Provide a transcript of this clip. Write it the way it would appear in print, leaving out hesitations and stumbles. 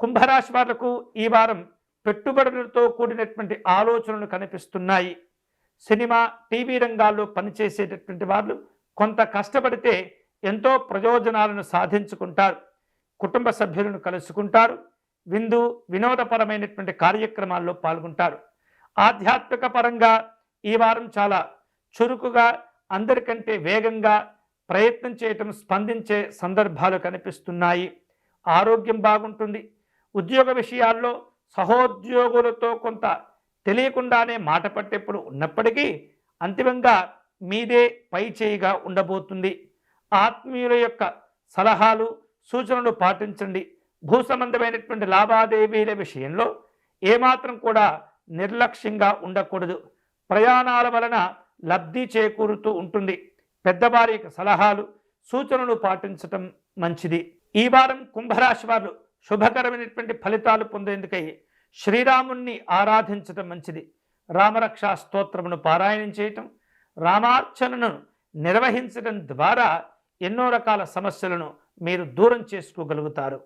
కుంభరాశి వాళ్లకు ఈ వారం పెట్టుబడులతో కూడినటువంటి ఆలోచనలు కనిపిస్తున్నాయి. సినిమా, టీవీ రంగాల్లో పనిచేసేటటువంటి వాళ్ళు కొంత కష్టపడితే ఎంతో ప్రయోజనాలను సాధించుకుంటారు. కుటుంబ సభ్యులను కలుసుకుంటారు. వినోదపరమైనటువంటి కార్యక్రమాల్లో పాల్గొంటారు. ఆధ్యాత్మిక పరంగా ఈ వారం చాలా చురుకుగా, అందరికంటే వేగంగా ప్రయత్నం చేయటం, స్పందించే సందర్భాలు కనిపిస్తున్నాయి. ఆరోగ్యం బాగుంటుంది. ఉద్యోగ విషయాల్లో సహోద్యోగులతో కొంత తెలియకుండానే మాట పట్టేప్పుడు ఉన్నప్పటికీ అంతిమంగా మీదే పై చేయిగా ఉండబోతుంది. ఆత్మీయుల యొక్క సలహాలు, సూచనలు పాటించండి. భూ సంబంధమైనటువంటి లావాదేవీల విషయంలో ఏమాత్రం కూడా నిర్లక్ష్యంగా ఉండకూడదు. ప్రయాణాల వలన లబ్ధి చేకూరుతూ ఉంటుంది. పెద్దవారి యొక్క సలహాలు, సూచనలు పాటించటం మంచిది. ఈ వారం కుంభరాశి వారు శుభకరమైనటువంటి ఫలితాలు పొందేందుకై శ్రీరాముణ్ణి ఆరాధించటం మంచిది. రామరక్షా స్తోత్రమును పారాయణం చేయటం, రామార్చనను నిర్వహించడం ద్వారా ఎన్నో రకాల సమస్యలను మీరు దూరం చేసుకోగలుగుతారు.